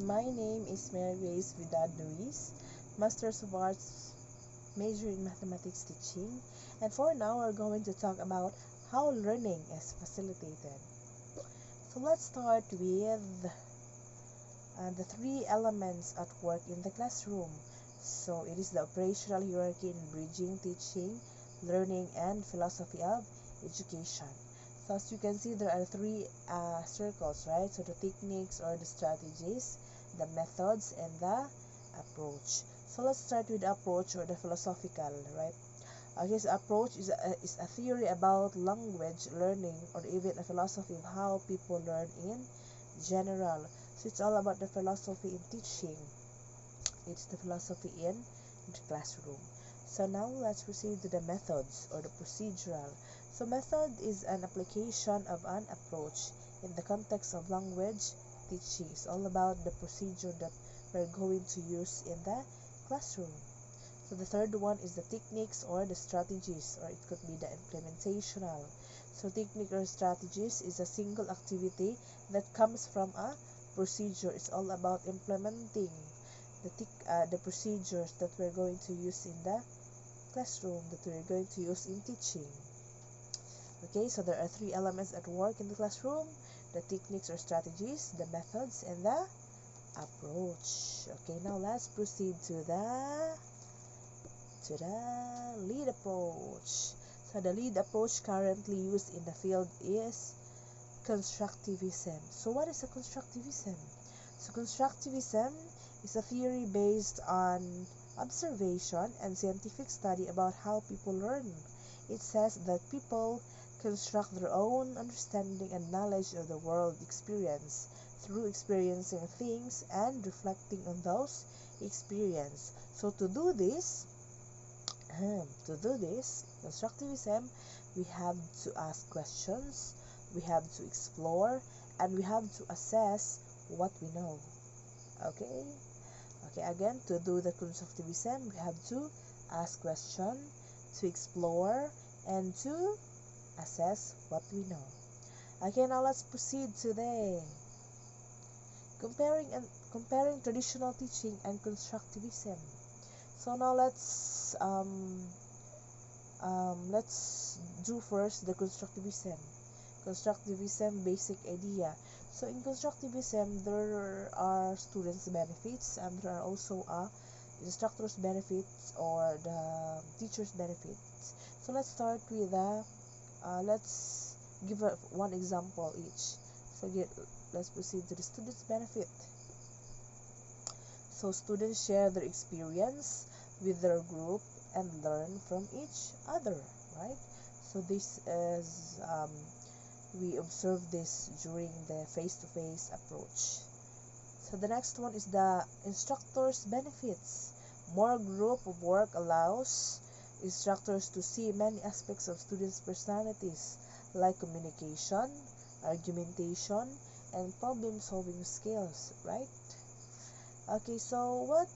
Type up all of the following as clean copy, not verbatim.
my name is Mary Grace Vidad Nuez, Masters of Arts, major in Mathematics Teaching, and for now we're going to talk about how learning is facilitated. So let's start with the three elements at work in the classroom. So it is the operational hierarchy in bridging teaching, learning, and philosophy of education. So as you can see, there are three circles, right? So the techniques or the strategies, the methods, and the approach. So let's start with the approach or the philosophical, right? Okay, so approach is a theory about language learning or even a philosophy of how people learn in general. So it's all about the philosophy in teaching. It's the philosophy in the classroom. So now let's proceed to the methods or the procedural. So method is an application of an approach in the context of language teaching. It's all about the procedure that we're going to use in the classroom. So the third one is the techniques or the strategies, or it could be the implementational. So technique or strategies is a single activity that comes from a procedure. It's all about implementing the procedures that we're going to use in the classroom, that we're going to use in teaching. Okay, so there are three elements at work in the classroom: the techniques or strategies, the methods, and the approach. Okay, now let's proceed to the lead approach. So the lead approach currently used in the field is constructivism. So what is a constructivism? So constructivism is a theory based on observation and scientific study about how people learn. It says that people construct their own understanding and knowledge of the world experience through experiencing things and reflecting on those experiences. So to do this, constructivism, we have to ask questions, we have to explore, and we have to assess what we know. Okay, again, to do the constructivism, we have to ask questions, to explore, and to assess what we know. Okay, now let's proceed today. Comparing traditional teaching and constructivism. So now let's do first the constructivism. Constructivism basic idea. So in constructivism, there are students' benefits and there are also instructors' benefits or the teachers' benefits. So let's start with let's give one example each. So let's proceed to the students' benefit. So students share their experience with their group and learn from each other, right? So this is we observe this during the face-to-face approach. So the next one is the instructors' benefits. More group of work allows instructors to see many aspects of students' personalities like communication, argumentation, and problem-solving skills, right? Okay, so what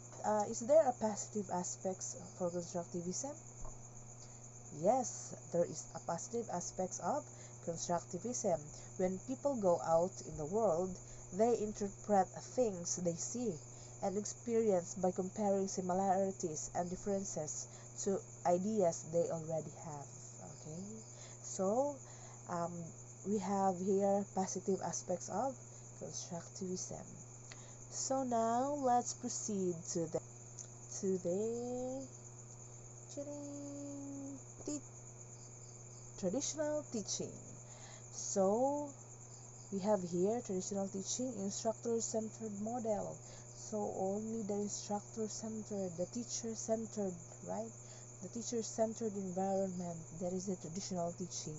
is there a positive aspects for constructivism? Yes, there is a positive aspects of constructivism. When people go out in the world, they interpret things they see and experience by comparing similarities and differences to ideas they already have. Okay, so we have here positive aspects of constructivism. So now let's proceed to the traditional teaching. So we have here traditional teaching, instructor-centered model. So only the instructor-centered, the teacher-centered, right? The teacher-centered environment, that is the traditional teaching.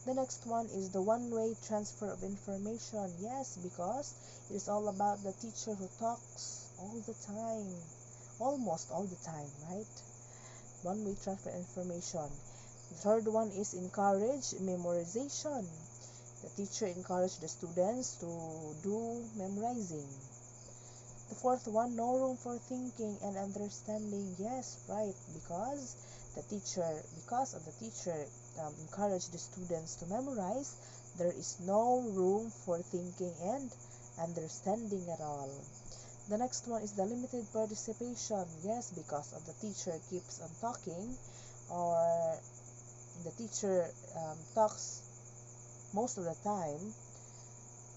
The next one is the one-way transfer of information. Yes, because it is all about the teacher who talks all the time, almost all the time, right? One-way transfer information. The third one is encourage memorization. The teacher encouraged the students to do memorizing. The fourth one, no room for thinking and understanding. Yes, right, because of the teacher encouraged the students to memorize, there is no room for thinking and understanding at all. The next one is the limited participation. Yes, because of the teacher keeps on talking, or the teacher talks most of the time,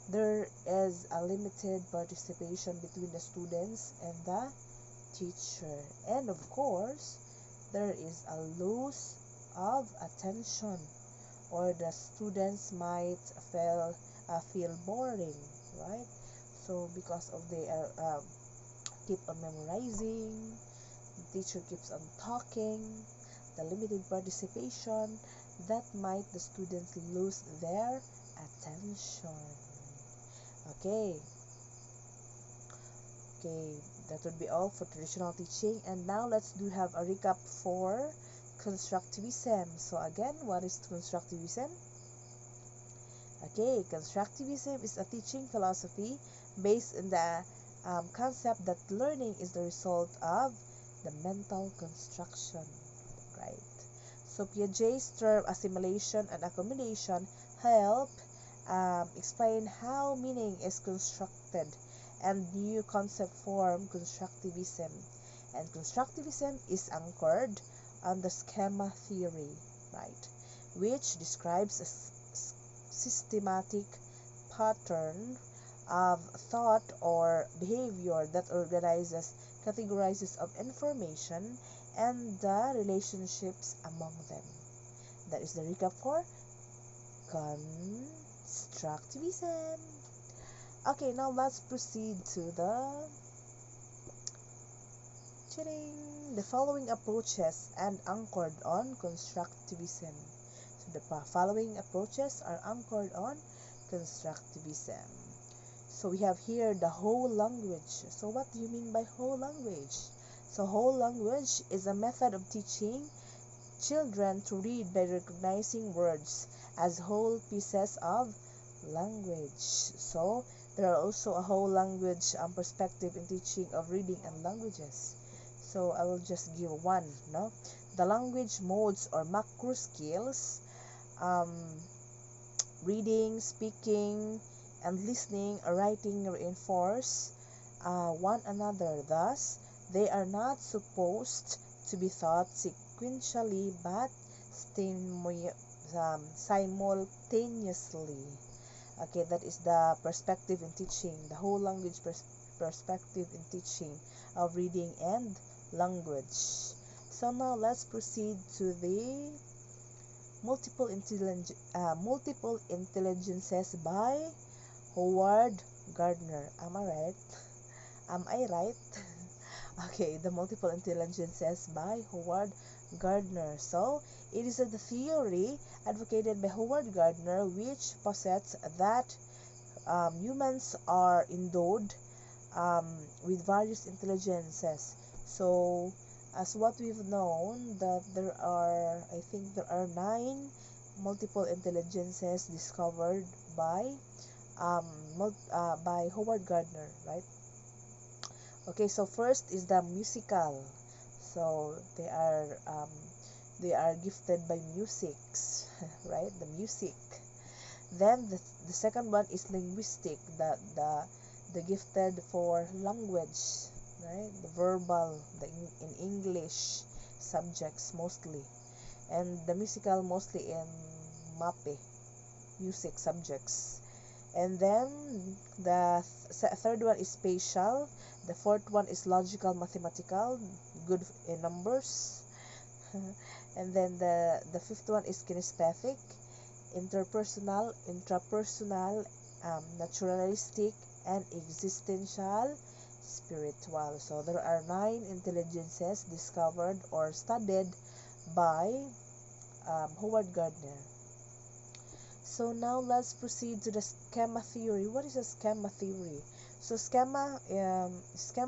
there is a limited participation between the students and the teacher. And of course, there is a loss of attention, or the students might feel boring, right? So because of they are keep on memorizing, the teacher keeps on talking, the limited participation, that might the students lose their attention. Okay, that would be all for traditional teaching. And now let's have a recap for constructivism. So again, what is constructivism? Okay, constructivism is a teaching philosophy based on the concept that learning is the result of the mental construction, right? So Piaget's term assimilation and accumulation help explain how meaning is constructed, and new concept form constructivism. And constructivism is anchored on the schema theory, right, which describes a systematic pattern of thought or behavior that organizes categories of information and the relationships among them. That is the recap for constructivism. Okay, now let's proceed to the following approaches and anchored on constructivism. So the following approaches are anchored on constructivism. So we have here the whole language. So what do you mean by whole language? So whole language is a method of teaching children to read by recognizing words as whole pieces of language. So there are also a whole language perspective in teaching of reading and languages. So I will just give one. The language modes or macro skills, reading, speaking, and listening or writing reinforce one another. Thus, they are not supposed to be taught sequentially but simultaneously. Okay, that is the perspective in teaching, the whole language perspective in teaching of reading and language. So now let's proceed to the multiple intelligences by Howard Gardner. Am I right? Am I right? Okay, the multiple intelligences by Howard Gardner. So it is a theory advocated by Howard Gardner which posits that humans are endowed with various intelligences. So as what we've known, that there are 9 multiple intelligences discovered by Howard Gardner, right? Okay, so first is the musical. So they are gifted by musics, right? The music. Then the second one is linguistic, the gifted for language, right? The verbal, in English subjects mostly, and the musical mostly in MAPE, music subjects. And then the third one is spatial. The fourth one is logical, mathematical, good in numbers. And then the fifth one is kinesthetic, interpersonal, intrapersonal, naturalistic, and existential, spiritual. So there are 9 intelligences discovered or studied by Howard Gardner. So now let's proceed to the schema theory. What is a schema theory? So schema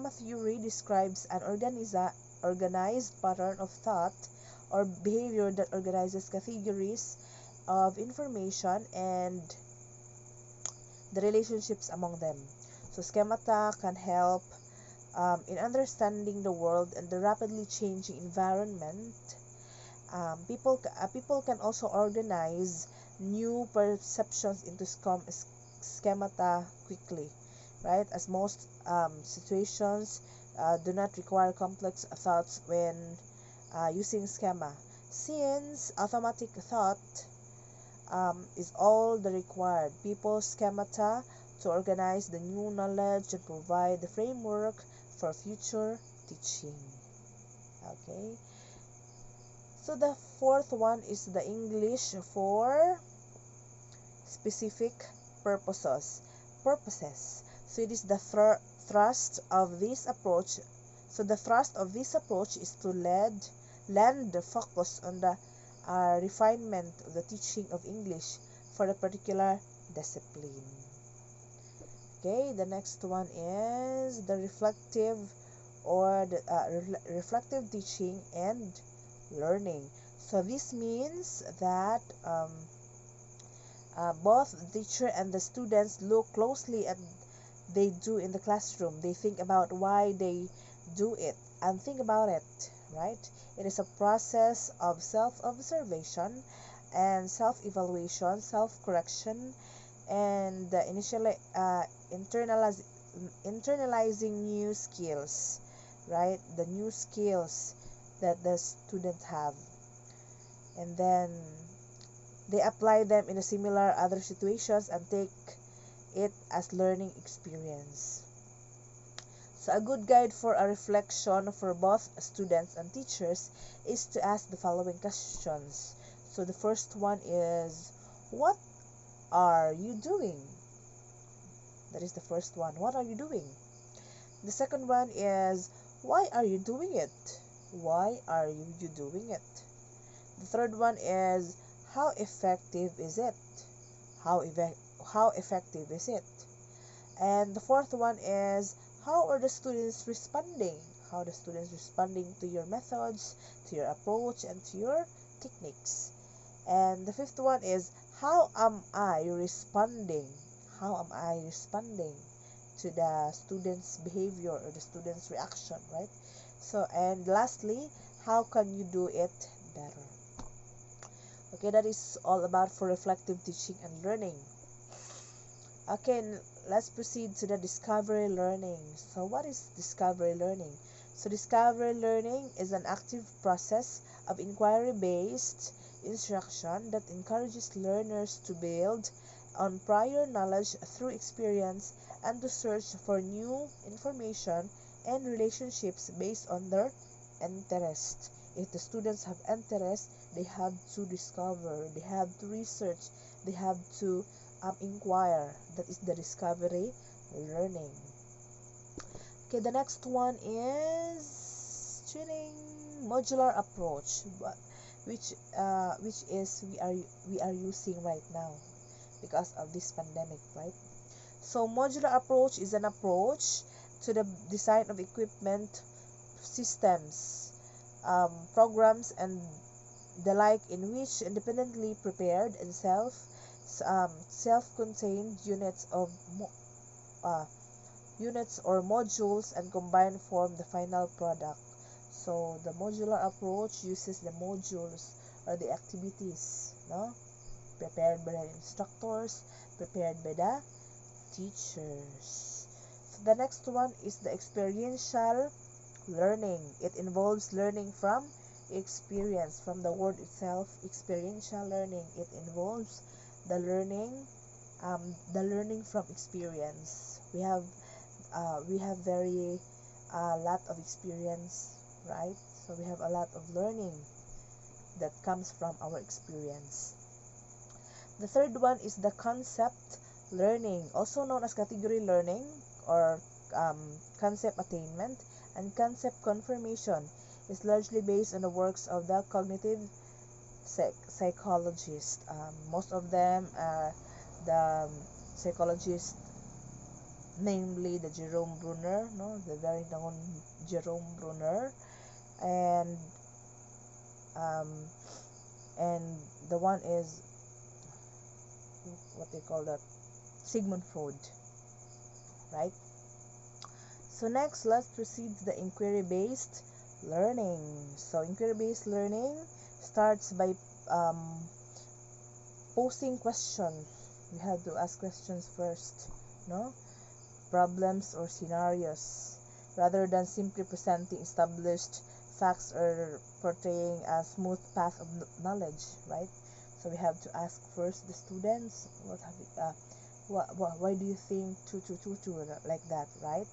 theory describes an organized pattern of thought or behavior that organizes categories of information and the relationships among them. So schemata can help in understanding the world and the rapidly changing environment. People can also organize new perceptions into schemata quickly. right? As most situations do not require complex thoughts when using schema. Since automatic thought is all the required people schemata to organize the new knowledge and provide the framework for future teaching. Okay, so the fourth one is the English for specific purposes. So it is the thrust of this approach. So the thrust of this approach is to lend the focus on the refinement of the teaching of English for a particular discipline. Okay, the next one is the reflective or the reflective teaching and learning. So this means that both the teacher and the students look closely at they do in the classroom. They think about why they do it and think about it, right? It is a process of self-observation and self-evaluation, self-correction, and initially internalizing new skills, right? The new skills that the students have, and then they apply them in a similar other situations and take it as learning experience. So a good guide for a reflection for both students and teachers is to ask the following questions. So the first one is, what are you doing? That is the first one. What are you doing? The second one is, why are you doing it? Why are you doing it? The third one is, how effective is it? How effective is it? And the fourth one is, how are the students responding? How are the students responding to your methods, to your approach, and to your techniques? And the fifth one is, how am I responding? How am I responding to the students' behavior or the students' reaction, right? So, and lastly, how can you do it better? Okay, that is all about for reflective teaching and learning. Okay, let's proceed to the discovery learning. So what is discovery learning? So discovery learning is an active process of inquiry-based instruction that encourages learners to build on prior knowledge through experience and to search for new information and relationships based on their interest. If the students have interest, they have to discover, they have to research, they have to inquire. That is the discovery learning. Okay, the next one is modular approach, which is we are using right now because of this pandemic, right? So modular approach is an approach to the design of equipment, systems, programs, and the like, in which independently prepared and self-contained units or modules and combined form the final product. So the modular approach uses the modules or the activities, no, prepared by the instructors, prepared by the teachers. So the next one is the experiential learning. It involves learning from experience. From the word itself, experiential learning, it involves the learning from experience. We have very lot of experience, right? So we have a lot of learning that comes from our experience. The third one is the concept learning, also known as category learning or concept attainment and concept confirmation. Is largely based on the works of the cognitive psychologists. Most of them are the psychologists, namely the Jerome Bruner, no, the very known Jerome Bruner, and the one is what they call that, Sigmund Freud, right? So next, let's proceed to the inquiry-based learning. So inquiry-based learning starts by posing questions. We have to ask questions first, no? problems or scenarios, rather than simply presenting established facts or portraying a smooth path of knowledge, right? So we have to ask first the students, why do you think two like that, right?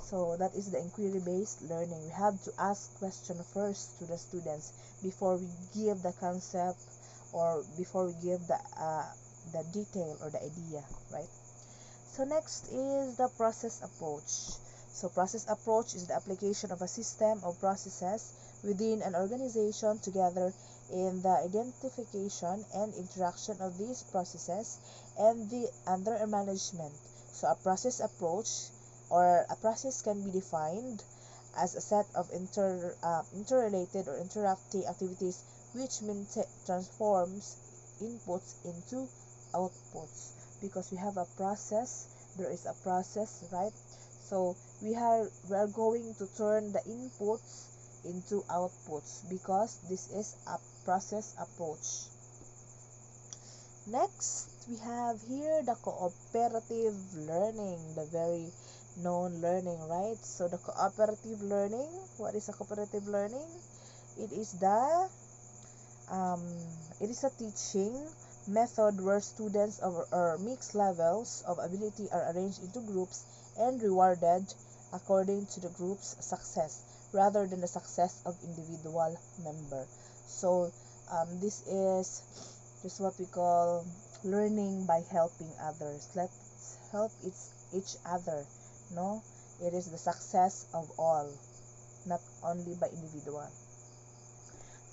So that is the inquiry-based learning. We have to ask question first to the students before we give the concept or before we give the detail or the idea, right? So next is the process approach. So process approach is the application of a system of processes within an organization together in the identification and interaction of these processes and their management. So a process approach or a process can be defined as a set of interrelated or interacting activities which transforms inputs into outputs. Because we have a process, there is a process, right? So we are going to turn the inputs into outputs because this is a process approach. Next, we have here the cooperative learning, the very known learning, right? So the cooperative learning, what is a cooperative learning? It is a teaching method where students of or mixed levels of ability are arranged into groups and rewarded according to the group's success rather than the success of individual member. So this is just what we call learning by helping others. Let's help each other. No, it is the success of all, not only by individual.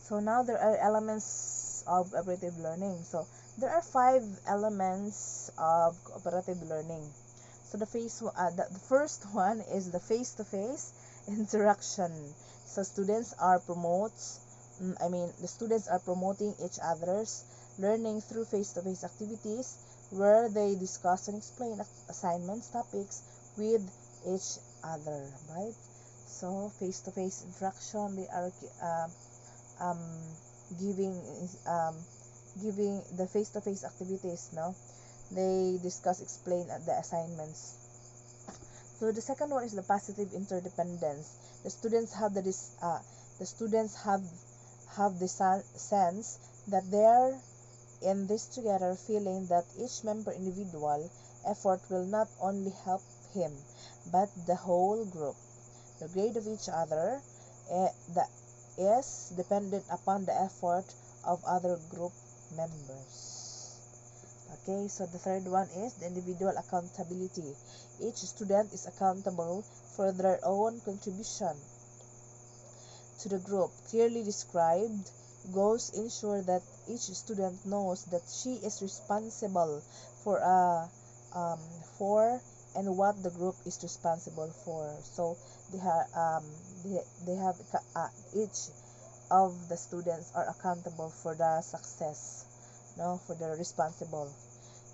So now there are elements of cooperative learning. So there are 5 elements of cooperative learning. So the first one is the face-to-face interaction. So the students are promoting each other's learning through face-to-face activities where they discuss and explain assignments, topics with each other, right? So face-to-face interaction, they are um, giving giving the face-to-face activities, no? They discuss, explain the assignments. So the second one is the positive interdependence. The students have the sense that they're in this together, feeling that each member individual effort will not only help him but the whole group. The grade of each other is dependent upon the effort of other group members. Okay, so the third one is the individual accountability. Each student is accountable for their own contribution to the group. Clearly described goals ensure that each student knows that she is responsible for and what the group is responsible for. So they have each of the students are accountable for the success, no, for the responsible.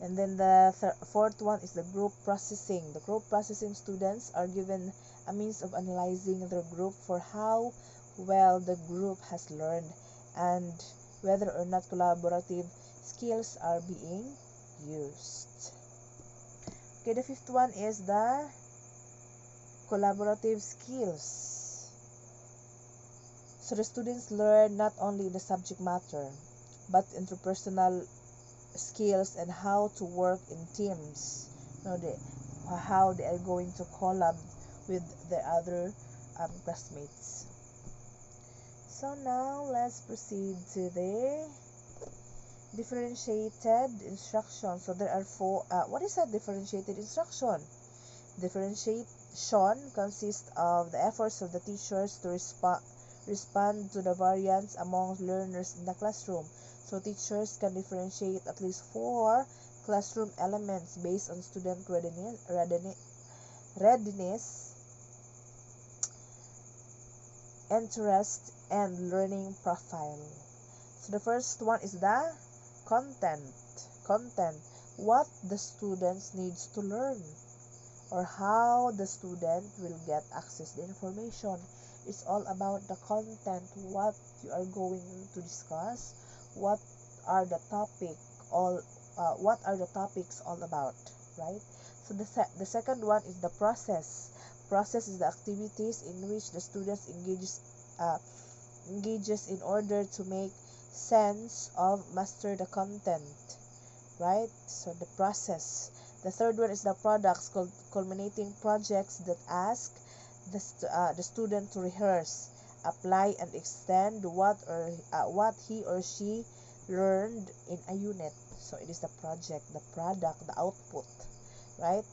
And then the fourth one is the group processing. The group processing students are given a means of analyzing their group for how well the group has learned and whether or not collaborative skills are being used. Okay, the fifth one is the collaborative skills. So the students learn not only the subject matter, but interpersonal skills and how to work in teams. How they are going to collab with the other classmates. So now let's proceed to the differentiated instruction. So there are 4. What is a differentiated instruction? Differentiation consists of the efforts of the teachers to respond to the variance among learners in the classroom. So teachers can differentiate at least 4 classroom elements based on student readiness, interest, and learning profile. So the first one is the content. What the students needs to learn or how the student will get access to the information. It's all about the content, what you are going to discuss, what are the topics all about, right? So the second one is the process. Process is the activities in which the students engages in order to make sense of master the content, right? So the process. The third one is the products, called culminating projects that ask the student to rehearse, apply, and extend what he or she learned in a unit. So it is the project, the product, the output, right?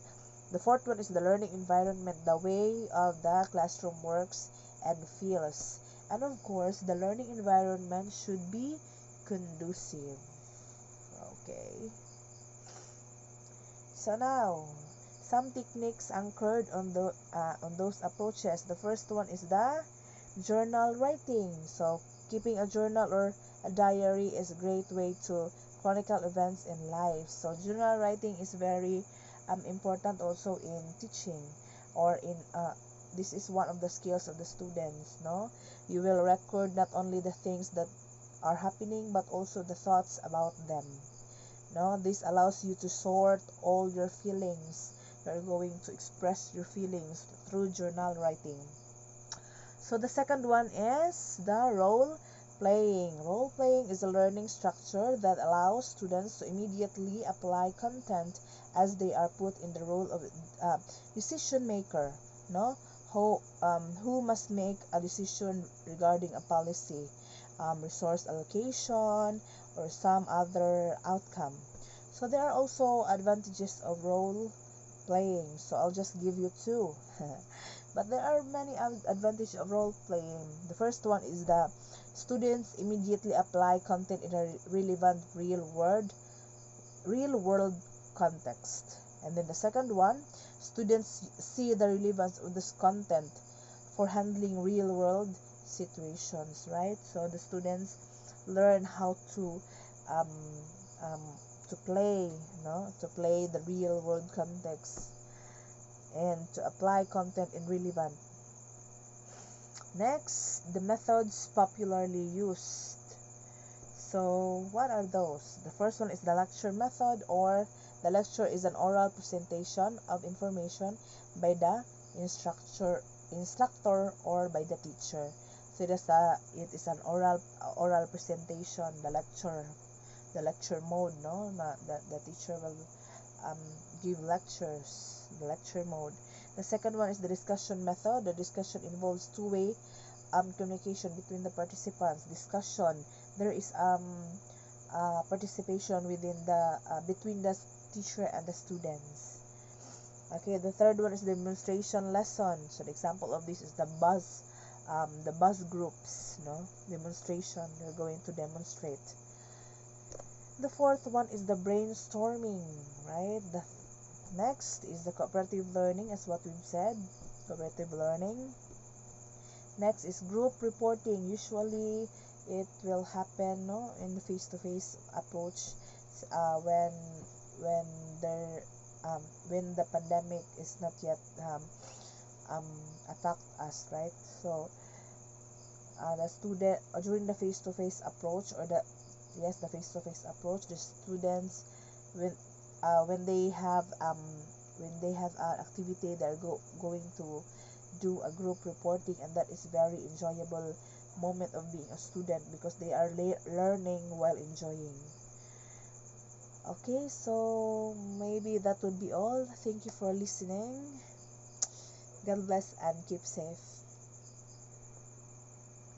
The fourth one is the learning environment, the way of the classroom works and feels. And of course, the learning environment should be conducive. Okay. So now, some techniques anchored on those approaches. The first one is the journal writing. So keeping a journal or a diary is a great way to chronicle events in life. So journal writing is very important also in teaching, or in this is one of the skills of the students. No, you will record not only the things that are happening but also the thoughts about them. No, this allows you to sort all your feelings. You're going to express your feelings through journal writing. So the second one is the role playing. Role playing is a learning structure that allows students to immediately apply content as they are put in the role of decision maker. No, who must make a decision regarding a policy, resource allocation, or some other outcome. So there are also advantages of role playing. So I'll just give you two. But there are many advantages of role playing. The first one is that students immediately apply content in a relevant real world context. And then the second one, students see the relevance of this content for handling real world situations, right? So the students learn how to um, um, play, no, to play the real world context and to apply content in relevant. Next, the methods popularly used. So what are those? The first one is the lecture method, or the lecture is an oral presentation of information by the instructor or by the teacher. So it is an oral presentation, the lecture mode, no, the teacher will give lectures, the lecture mode. The second one is the discussion method. The discussion involves two-way communication between the participants. Discussion, there is participation within the between the teacher and the students. Okay, the third one is the demonstration lesson. So the example of this is the bus groups, no, demonstration. They're going to demonstrate. The fourth one is the brainstorming, right? The next is the cooperative learning, as what we've said, cooperative learning. Next is group reporting. Usually it will happen, no, in the face-to-face approach when when there when the pandemic is not yet attacked us, right? So the student during the face-to-face approach, or the face-to-face approach, the students when they have an activity, they're going to do a group reporting, and that is very enjoyable moment of being a student because they are learning while enjoying. Okay, so maybe that would be all. Thank you for listening. God bless and keep safe.